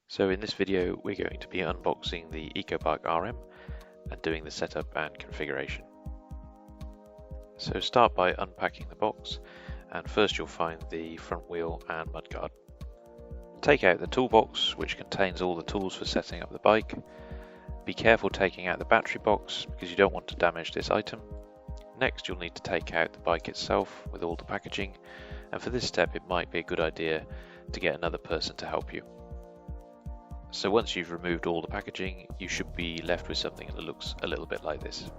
So in this video we're going to be unboxing the EcoBike RM and doing the setup and configuration. So start by unpacking the box, and first you'll find the front wheel and mudguard. Take out the toolbox, which contains all the tools for setting up the bike. Be careful taking out the battery box because you don't want to damage this item. Next you'll need to take out the bike itself with all the packaging, and for this step it might be a good idea to get another person to help you. So once you've removed all the packaging, you should be left with something that looks a little bit like this.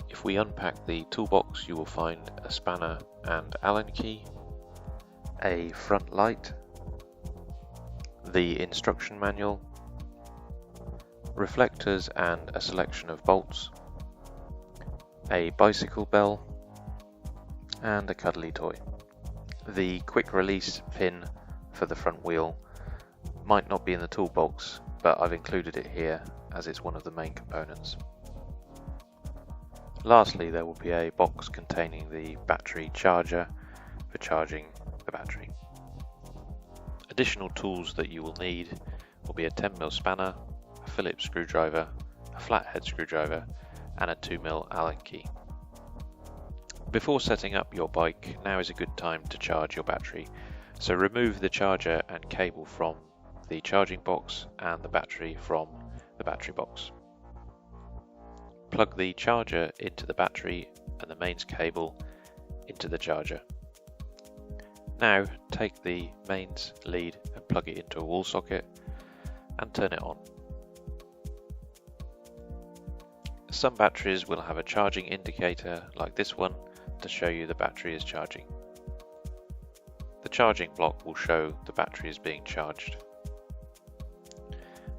If we unpack the toolbox, you will find a spanner and Allen key, a front light, the instruction manual, reflectors and a selection of bolts, a bicycle bell, and a cuddly toy. The quick release pin for the front wheel might not be in the toolbox, but I've included it here as it's one of the main components. Lastly, there will be a box containing the battery charger for charging the battery. Additional tools that you will need will be a 10mm spanner, a Phillips screwdriver, a flathead screwdriver, and a 2mm Allen key. Before setting up your bike, now is a good time to charge your battery, so remove the charger and cable from the charging box and the battery from the battery box. Plug the charger into the battery and the mains cable into the charger. Now take the mains lead and plug it into a wall socket and turn it on. Some batteries will have a charging indicator like this one to show you the battery is charging. The charging block will show the battery is being charged.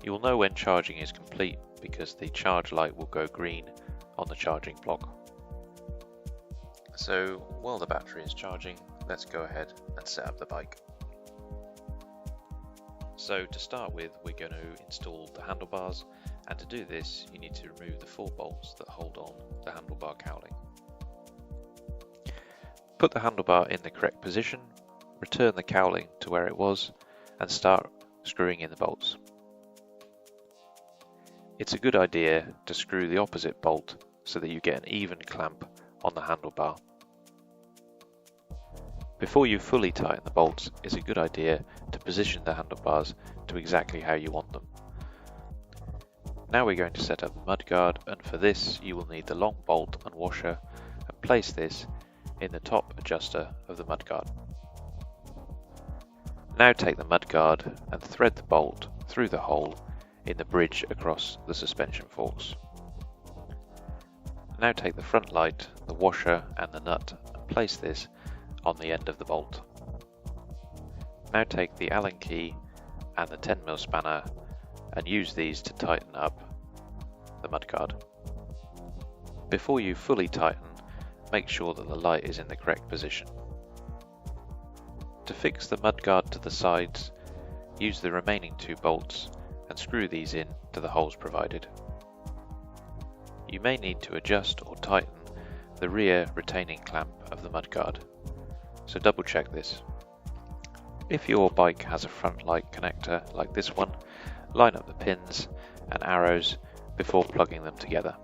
You will know when charging is complete because the charge light will go green on the charging block. So while the battery is charging, let's go ahead and set up the bike. So to start with, we're going to install the handlebars, and to do this you need to remove the 4 bolts that hold on the handlebar cowling. Put the handlebar in the correct position, return the cowling to where it was, and start screwing in the bolts. It's a good idea to screw the opposite bolt so that you get an even clamp on the handlebar. Before you fully tighten the bolts, it's a good idea to position the handlebars to exactly how you want them. Now we're going to set up the mudguard, and for this you will need the long bolt and washer, and place this in the top adjuster of the mudguard. Now take the mudguard and thread the bolt through the hole in the bridge across the suspension forks. Now take the front light, the washer and the nut and place this on the end of the bolt. Now take the Allen key and the 10mm spanner and use these to tighten up the mudguard. Before you fully tighten, make sure that the light is in the correct position. To fix the mudguard to the sides, use the remaining 2 bolts and screw these in to the holes provided. You may need to adjust or tighten the rear retaining clamp of the mudguard, so double check this. If your bike has a front light connector like this one, line up the pins and arrows before plugging them together.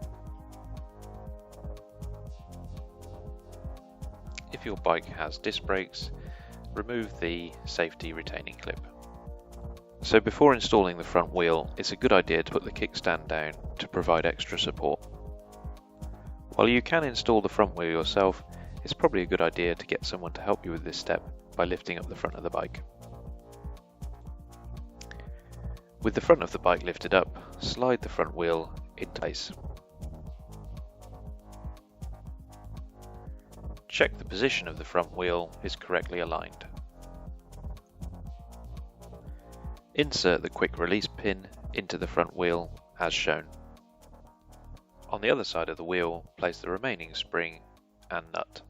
If your bike has disc brakes, remove the safety retaining clip. So before installing the front wheel, it's a good idea to put the kickstand down to provide extra support. While you can install the front wheel yourself, it's probably a good idea to get someone to help you with this step by lifting up the front of the bike. With the front of the bike lifted up, slide the front wheel into place. Check the position of the front wheel is correctly aligned. Insert the quick release pin into the front wheel as shown. On the other side of the wheel, place the remaining spring and nut.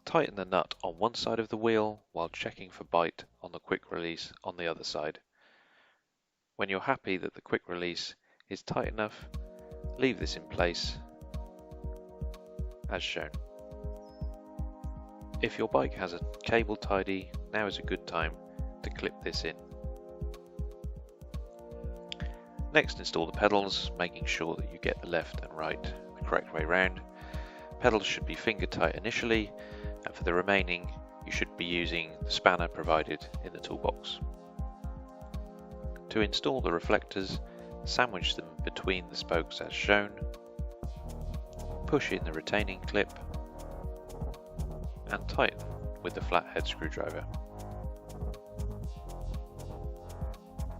Tighten the nut on one side of the wheel while checking for bite on the quick release on the other side. When you're happy that the quick release is tight enough, leave this in place as shown. If your bike has a cable tidy, now is a good time to clip this in. Next, install the pedals, making sure that you get the left and right the correct way round. Pedals should be finger tight initially, and for the remaining you should be using the spanner provided in the toolbox. To install the reflectors, sandwich them between the spokes as shown, push in the retaining clip and tighten with the flathead screwdriver.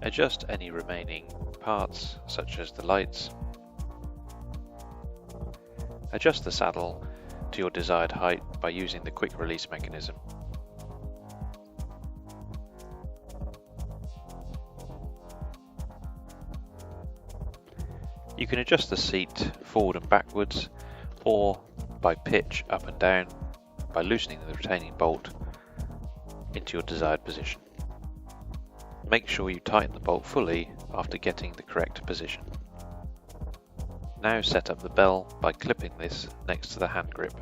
Adjust any remaining parts such as the lights. Adjust the saddle to your desired height by using the quick release mechanism. You can adjust the seat forward and backwards, or by pitch up and down by loosening the retaining bolt into your desired position. Make sure you tighten the bolt fully after getting the correct position. Now set up the bell by clipping this next to the hand grip.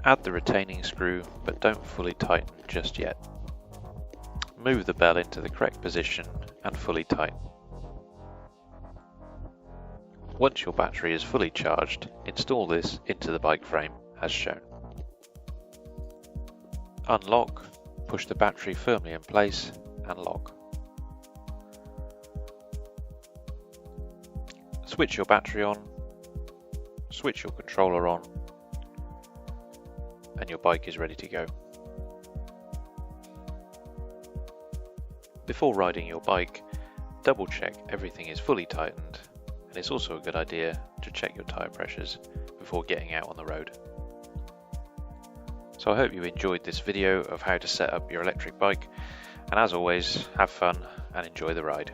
Add the retaining screw, but don't fully tighten just yet. Move the bell into the correct position and fully tighten. Once your battery is fully charged, install this into the bike frame as shown. Unlock, push the battery firmly in place and lock. Switch your battery on, switch your controller on, and your bike is ready to go. Before riding your bike, double check everything is fully tightened, and it's also a good idea to check your tyre pressures before getting out on the road. So I hope you enjoyed this video of how to set up your electric bike, and as always, have fun and enjoy the ride.